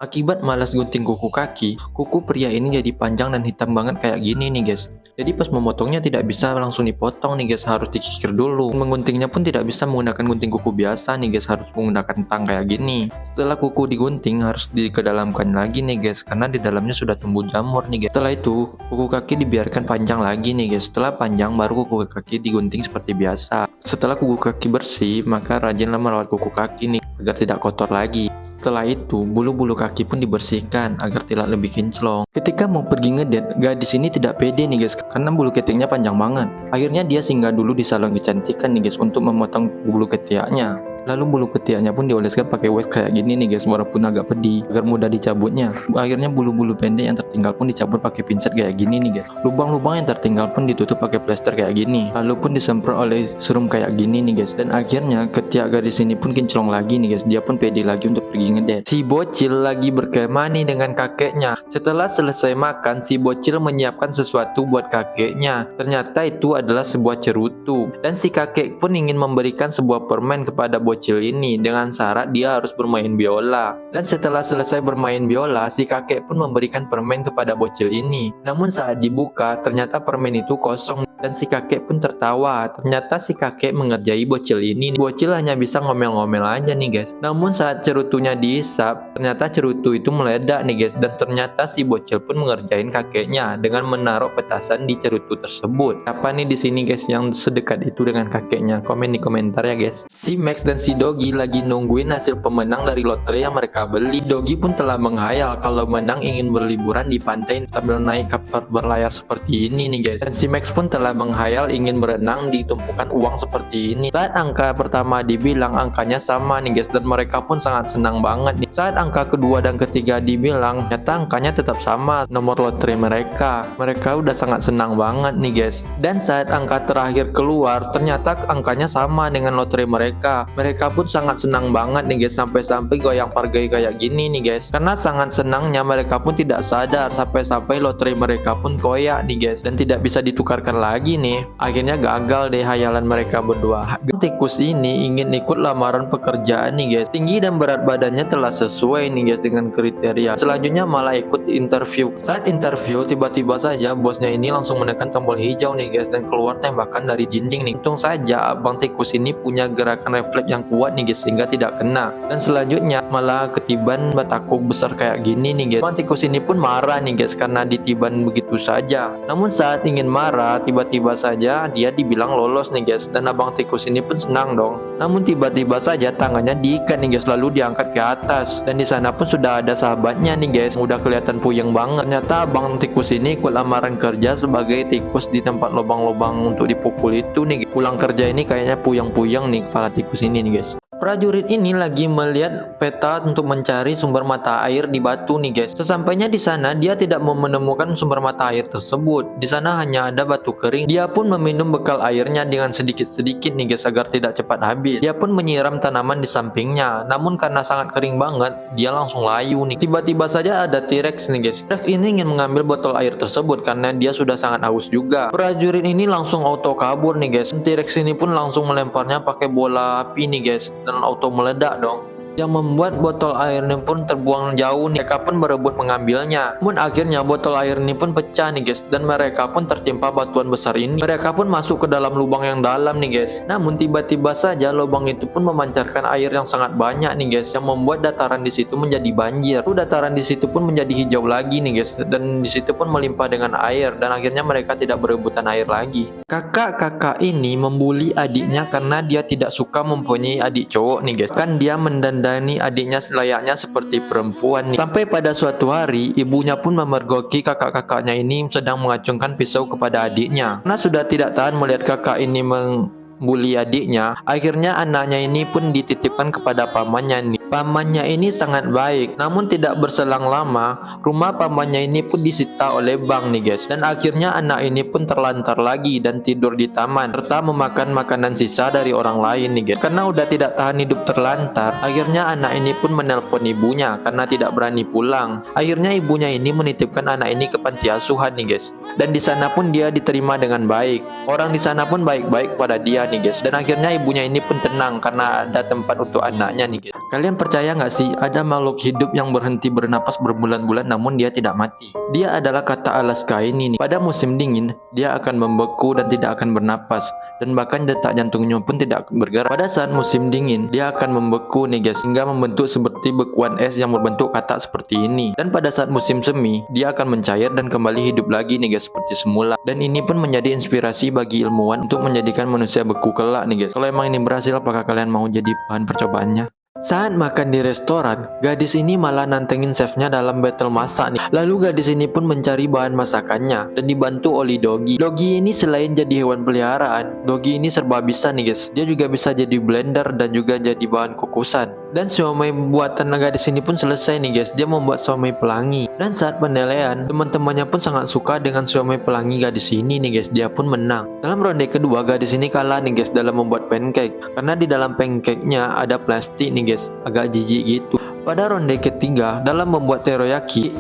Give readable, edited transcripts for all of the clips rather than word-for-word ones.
Akibat malas gunting kuku kaki, kuku pria ini jadi panjang dan hitam banget kayak gini nih guys. Jadi pas memotongnya tidak bisa langsung dipotong nih guys, harus dikikir dulu. Mengguntingnya pun tidak bisa menggunakan gunting kuku biasa nih guys, harus menggunakan tang kayak gini. Setelah kuku digunting harus dikedalamkan lagi nih guys, karena di dalamnya sudah tumbuh jamur nih guys. Setelah itu kuku kaki dibiarkan panjang lagi nih guys. Setelah panjang baru kuku kaki digunting seperti biasa. Setelah kuku kaki bersih, maka rajinlah merawat kuku kaki nih agar tidak kotor lagi. Setelah itu, bulu-bulu kaki pun dibersihkan agar tidak lebih kinclong. Ketika mau pergi ngedate, gadis ini tidak pede nih guys, karena bulu ketiaknya panjang banget. Akhirnya dia singgah dulu di salon kecantikan nih guys untuk memotong bulu ketiaknya. Lalu bulu ketiaknya pun dioleskan pakai wax kayak gini nih guys, walaupun agak pedih agar mudah dicabutnya. Akhirnya bulu-bulu pendek yang tertinggal pun dicabut pakai pinset kayak gini nih guys. Lubang-lubang yang tertinggal pun ditutup pakai plester kayak gini. Lalu pun disemprot oleh serum kayak gini nih guys. Dan akhirnya ketiak gadis ini pun kinclong lagi nih guys. Dia pun pede lagi untuk pergi ngedate. Si bocil lagi berkemah nih dengan kakeknya. Setelah selesai makan, si bocil menyiapkan sesuatu buat kakeknya. Ternyata itu adalah sebuah cerutu. Dan si kakek pun ingin memberikan sebuah permen kepada bocil ini dengan syarat dia harus bermain biola. Dan setelah selesai bermain biola, si kakek pun memberikan permen kepada bocil ini. Namun saat dibuka, ternyata permen itu kosong dan si kakek pun tertawa. Ternyata si kakek mengerjai bocil ini. Bocil hanya bisa ngomel-ngomel aja nih guys. Namun saat cerutunya dihisap, ternyata cerutu itu meledak nih guys. Dan ternyata si bocil pun mengerjain kakeknya dengan menaruh petasan di cerutu tersebut. Siapa nih di sini guys yang sedekat itu dengan kakeknya? Komen di komentar ya guys. Si Max dan si Doggy lagi nungguin hasil pemenang dari lotre yang mereka beli. Doggy pun telah menghayal kalau menang ingin berliburan di pantai sambil naik kapal berlayar seperti ini nih guys. Dan si Max pun telah menghayal ingin berenang di tumpukan uang seperti ini. Saat angka pertama dibilang, angkanya sama nih guys, dan mereka pun sangat senang banget nih. Saat angka kedua dan ketiga dibilang, ternyata angkanya tetap sama nomor lotre mereka. Mereka udah sangat senang banget nih guys. Dan saat angka terakhir keluar, ternyata angkanya sama dengan lotre mereka. Mereka pun sangat senang banget nih guys, sampai-sampai goyang pargai kayak gini nih guys. Karena sangat senangnya mereka pun tidak sadar sampai-sampai lotre mereka pun koyak nih guys, dan tidak bisa ditukarkan lagi nih. Akhirnya gagal deh hayalan mereka berdua. Tikus ini ingin ikut lamaran pekerjaan nih guys. Tinggi dan berat badannya telah sesuai nih guys dengan kriteria. Selanjutnya malah ikut interview. Saat interview tiba-tiba saja bosnya ini langsung menekan tombol hijau nih guys, dan keluar tembakan dari dinding nih. Untung saja abang tikus ini punya gerakan refleks yang kuat nih guys sehingga tidak kena. Dan selanjutnya malah ketiban batako besar kayak gini nih guys. Abang tikus ini pun marah nih guys karena ditiban begitu saja. Namun saat ingin marah, tiba-tiba saja dia dibilang lolos nih guys, dan abang tikus ini pun senang dong. Namun tiba-tiba saja tangannya diikat nih guys, lalu diangkat ke atas. Dan di sana pun sudah ada sahabatnya nih guys, udah kelihatan puyeng banget. Ternyata abang tikus ini ikut lamaran kerja sebagai tikus di tempat lubang-lubang untuk dipukul itu nih. Pulang kerja ini kayaknya puyeng-puyeng nih kepala tikus ini nih guys. Prajurit ini lagi melihat peta untuk mencari sumber mata air di batu nih guys. Sesampainya di sana dia tidak menemukan sumber mata air tersebut. Di sana hanya ada batu kering. Dia pun meminum bekal airnya dengan sedikit-sedikit nih guys agar tidak cepat habis. Dia pun menyiram tanaman di sampingnya. Namun karena sangat kering banget, dia langsung layu nih. Tiba-tiba saja ada T-Rex nih guys. T-Rex ini ingin mengambil botol air tersebut karena dia sudah sangat haus juga. Prajurit ini langsung auto kabur nih guys. T-Rex ini pun langsung melemparnya pakai bola api nih guys, dan auto meledak dong, yang membuat botol air ini pun terbuang jauh nih. Mereka pun berebut mengambilnya. Namun akhirnya botol air ini pun pecah nih guys, dan mereka pun tertimpa batuan besar ini. Mereka pun masuk ke dalam lubang yang dalam nih guys. Namun tiba-tiba saja lubang itu pun memancarkan air yang sangat banyak nih guys, yang membuat dataran di situ menjadi banjir. Lalu dataran di situ pun menjadi hijau lagi nih guys, dan di situ pun melimpah dengan air, dan akhirnya mereka tidak berebutan air lagi. Kakak-kakak ini membuli adiknya karena dia tidak suka mempunyai adik cowok nih guys. Kan dia mendandani adiknya layaknya seperti perempuan nih. Sampai pada suatu hari ibunya pun memergoki kakak-kakaknya ini sedang mengacungkan pisau kepada adiknya. Karena sudah tidak tahan melihat kakak ini membuli adiknya, akhirnya anaknya ini pun dititipkan kepada pamannya nih. Pamannya ini sangat baik, namun tidak berselang lama rumah pamannya ini pun disita oleh bank nih guys. Dan akhirnya anak ini pun terlantar lagi dan tidur di taman serta memakan makanan sisa dari orang lain nih guys. Karena udah tidak tahan hidup terlantar, akhirnya anak ini pun menelpon ibunya karena tidak berani pulang. Akhirnya ibunya ini menitipkan anak ini ke panti asuhan nih guys, dan di sana pun dia diterima dengan baik. Orang di sana pun baik-baik pada dia nih guys, dan akhirnya ibunya ini pun tenang karena ada tempat untuk anaknya nih guys. Kalian percaya nggak sih ada makhluk hidup yang berhenti bernapas berbulan-bulan namun dia tidak mati? Dia adalah kata Alaska ini nih. Pada musim dingin, dia akan membeku dan tidak akan bernapas. Dan bahkan detak jantungnya pun tidak bergerak. Pada saat musim dingin, dia akan membeku nih guys, hingga membentuk seperti bekuan es yang berbentuk katak seperti ini. Dan pada saat musim semi, dia akan mencair dan kembali hidup lagi nih guys, seperti semula. Dan ini pun menjadi inspirasi bagi ilmuwan untuk menjadikan manusia beku kelak nih guys. Kalau emang ini berhasil, apakah kalian mau jadi bahan percobaannya? Saat makan di restoran, gadis ini malah nantengin chefnya dalam battle masak nih. Lalu gadis ini pun mencari bahan masakannya dan dibantu oleh Dogi. Dogi ini selain jadi hewan peliharaan, Dogi ini serba bisa nih guys. Dia juga bisa jadi blender dan juga jadi bahan kukusan. Dan siomay buatan gadis ini pun selesai nih guys. Dia membuat siomay pelangi. Dan saat penilaian, teman-temannya pun sangat suka dengan siomay pelangi gadis ini nih guys. Dia pun menang. Dalam ronde kedua, gadis ini kalah nih guys dalam membuat pancake. Karena di dalam pancake-nya ada plastik nih guys, agak jijik gitu. Pada ronde ketiga, dalam membuat teriyaki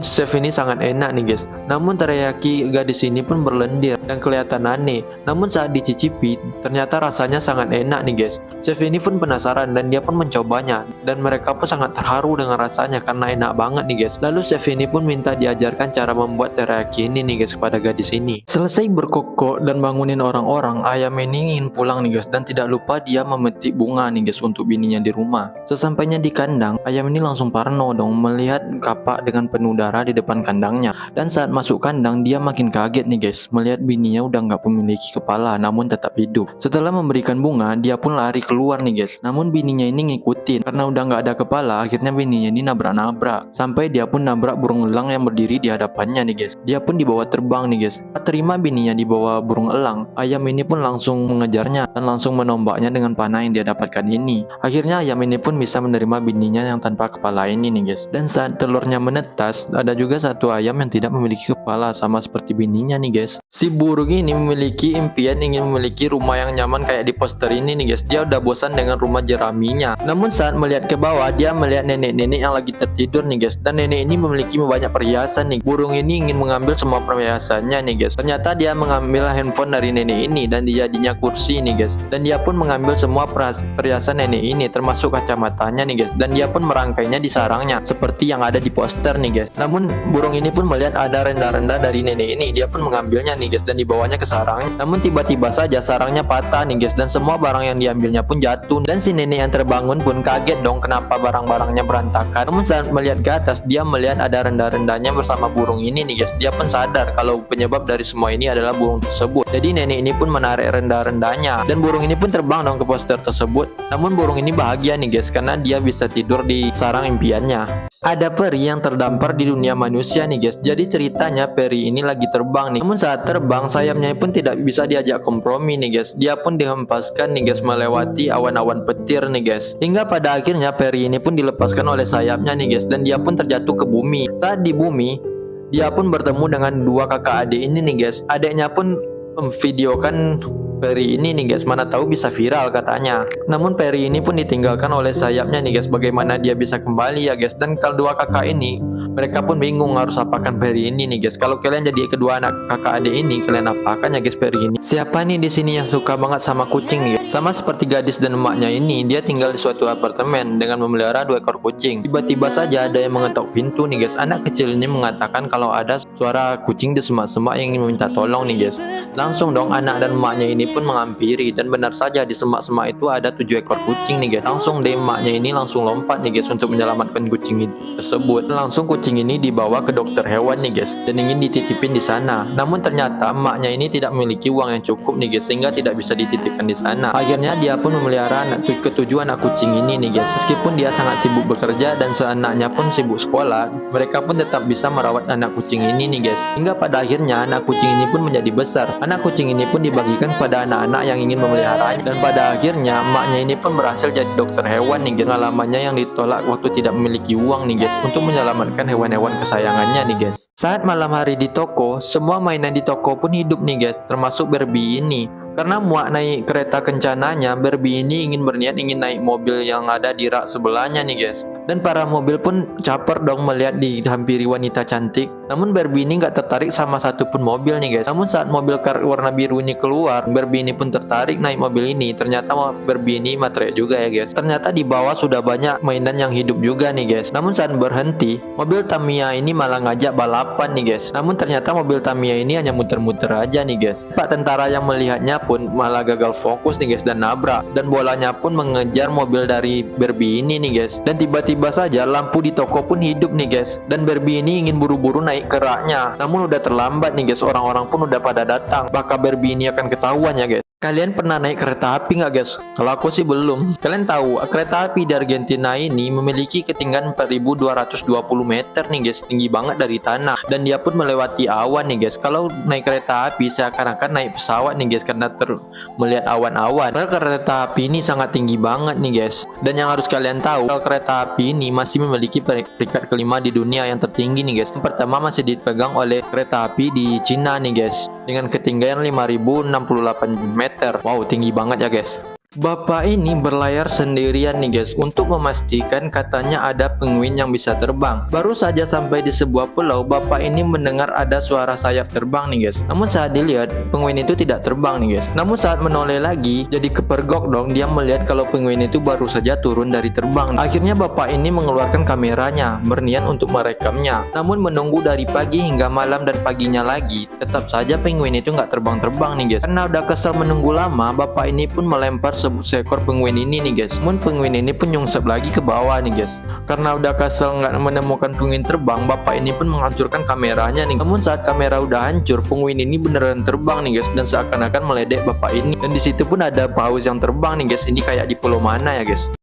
chef ini sangat enak nih guys. Namun teriyaki gadis ini pun berlendir dan kelihatan aneh. Namun saat dicicipi, ternyata rasanya sangat enak nih guys. Chef ini pun penasaran dan dia pun mencobanya. Dan mereka pun sangat terharu dengan rasanya karena enak banget nih guys. Lalu chef ini pun minta diajarkan cara membuat teriyaki ini nih guys kepada gadis ini. Selesai berkokok dan bangunin orang-orang, ayam ini ingin pulang nih guys. Dan tidak lupa dia memetik bunga nih guys untuk bininya di rumah. Sesampainya di kandang, ayam ini langsung parno dong melihat kapak dengan penuh darah di depan kandangnya. Dan saat masuk kandang, dia makin kaget nih guys melihat bininya udah nggak memiliki kepala namun tetap hidup. Setelah memberikan bunga, dia pun lari keluar nih guys. Namun bininya ini ngikutin karena udah nggak ada kepala. Akhirnya bininya ini nabrak-nabrak sampai dia pun nabrak burung elang yang berdiri di hadapannya nih guys. Dia pun dibawa terbang nih guys. Saat terima bininya dibawa burung elang, ayam ini pun langsung mengejarnya dan langsung menombaknya dengan panah yang dia dapatkan ini. Akhirnya ayam ini pun bisa menerima bininya yang tanpa kepala ini nih guys. Dan saat telurnya menetas, ada juga satu ayam yang tidak memiliki kepala sama seperti bininya nih guys. Si burung ini memiliki impian ingin memiliki rumah yang nyaman kayak di poster ini nih guys. Dia udah bosan dengan rumah jeraminya. Namun saat melihat ke bawah, dia melihat nenek-nenek yang lagi tertidur nih guys. Dan nenek ini memiliki banyak perhiasan nih. Burung ini ingin mengambil semua perhiasannya nih guys. Ternyata dia mengambil handphone dari nenek ini dan dijadinya kursi nih guys. Dan dia pun mengambil semua perhiasan nenek ini termasuk kacamatanya nih guys. Dan dia pun merangkainya di sarangnya seperti yang ada di poster nih guys. Namun burung ini pun melihat ada renda-renda dari nenek ini. Dia pun mengambilnya nih guys dan dibawanya ke sarangnya. Namun tiba-tiba saja sarangnya patah nih guys dan semua barang yang diambilnya pun jatuh. Dan si nenek yang terbangun pun kaget dong kenapa barang-barangnya berantakan. Namun saat melihat ke atas, dia melihat ada renda-rendanya bersama burung ini nih guys. Dia pun sadar kalau penyebab dari semua ini adalah burung tersebut. Jadi nenek ini pun menarik renda-rendanya dan burung ini pun terbang dong ke poster tersebut. Namun burung ini bahagia nih guys karena dia bisa tidur di sarang impiannya. Ada peri yang terdampar di dunia manusia nih guys. Jadi ceritanya peri ini lagi terbang nih. Namun saat terbang sayapnya pun tidak bisa diajak kompromi nih guys. Dia pun dihempaskan nih guys melewati awan-awan petir nih guys. Hingga pada akhirnya peri ini pun dilepaskan oleh sayapnya nih guys. Dan dia pun terjatuh ke bumi. Saat di bumi, dia pun bertemu dengan dua kakak adik ini nih guys. Adiknya pun memvideokan peri ini nih guys, mana tahu bisa viral katanya. Namun peri ini pun ditinggalkan oleh sayapnya nih guys. Bagaimana dia bisa kembali ya guys. Dan kalau dua kakak ini, mereka pun bingung harus apakan peri ini nih guys. Kalau kalian jadi kedua anak kakak adik ini, kalian apakan ya guys peri ini? Siapa nih di sini yang suka banget sama kucing nih guys? Sama seperti gadis dan emaknya ini, dia tinggal di suatu apartemen dengan memelihara 2 ekor kucing. Tiba-tiba saja ada yang mengetok pintu nih guys. Anak kecil ini mengatakan kalau ada suara kucing di semak-semak yang ingin meminta tolong nih guys. Langsung dong anak dan emaknya ini pun menghampiri, dan benar saja di semak-semak itu ada 7 ekor kucing nih guys. Langsung deh emaknya ini langsung lompat nih guys untuk menyelamatkan kucing tersebut. Langsung kucing ini dibawa ke dokter hewan nih guys dan ingin dititipin di sana. Namun ternyata emaknya ini tidak memiliki uang yang cukup nih guys sehingga tidak bisa dititipkan di sana. Akhirnya dia pun memelihara ketujuh anak kucing ini nih guys. Meskipun dia sangat sibuk bekerja dan seanaknya pun sibuk sekolah, mereka pun tetap bisa merawat anak kucing ini nih guys. Hingga pada akhirnya anak kucing ini pun menjadi besar. Anak kucing ini pun dibagikan kepada anak-anak yang ingin memeliharanya, dan pada akhirnya emaknya ini pun berhasil jadi dokter hewan nih guys. Pengalamannya yang ditolak waktu tidak memiliki uang nih guys untuk menyelamatkan hewan-hewan kesayangannya nih guys. Saat malam hari di toko, semua mainan di toko pun hidup nih guys, termasuk Barbie ini. Karena muak naik kereta kencananya, Barbie ini ingin berniat ingin naik mobil yang ada di rak sebelahnya nih guys. Dan para mobil pun caper dong melihat dihampiri wanita cantik. Namun Barbie ini nggak tertarik sama satupun mobil nih guys. Namun saat mobil car warna biru ini keluar, Barbie ini pun tertarik naik mobil ini. Ternyata Barbie ini matre juga ya guys. Ternyata di bawah sudah banyak mainan yang hidup juga nih guys. Namun saat berhenti, mobil Tamiya ini malah ngajak balapan nih guys. Namun ternyata mobil Tamiya ini hanya muter-muter aja nih guys. Pak tentara yang melihatnya pun malah gagal fokus nih guys dan nabrak. Dan bolanya pun mengejar mobil dari Barbie ini nih guys. Dan tiba-tiba saja lampu di toko pun hidup nih guys. Dan Barbie ini ingin buru-buru naik ke raknya. Namun udah terlambat nih guys. Orang-orang pun udah pada datang. Maka Barbie ini akan ketahuan ya guys. Kalian pernah naik kereta api nggak guys? Kalau aku sih belum. Kalian tahu kereta api di Argentina ini memiliki ketinggian 4220 meter nih guys. Tinggi banget dari tanah. Dan dia pun melewati awan nih guys. Kalau naik kereta api seakan-akan naik pesawat nih guys. Karena melihat awan-awan. Padahal kereta api ini sangat tinggi banget nih guys. Dan yang harus kalian tahu, kalau kereta api ini masih memiliki peringkat kelima di dunia yang tertinggi nih guys. Yang pertama masih dipegang oleh kereta api di Cina nih guys. Dengan ketinggian 5068 meter. Wow, tinggi banget ya guys. Bapak ini berlayar sendirian nih guys untuk memastikan katanya ada penguin yang bisa terbang. Baru saja sampai di sebuah pulau, bapak ini mendengar ada suara sayap terbang nih guys. Namun saat dilihat, penguin itu tidak terbang nih guys. Namun saat menoleh lagi, jadi kepergok dong. Dia melihat kalau penguin itu baru saja turun dari terbang. Akhirnya bapak ini mengeluarkan kameranya, berniat untuk merekamnya. Namun menunggu dari pagi hingga malam dan paginya lagi, tetap saja penguin itu nggak terbang-terbang nih guys. Karena udah kesel menunggu lama, bapak ini pun melempar seekor penguin ini nih guys. Namun penguin ini pun nyungsep lagi ke bawah nih guys. Karena udah kesel nggak menemukan penguin terbang, bapak ini pun menghancurkan kameranya nih. Namun saat kamera udah hancur, penguin ini beneran terbang nih guys dan seakan-akan meledek bapak ini. Dan di situ pun ada paus yang terbang nih guys. Ini kayak di pulau mana ya guys?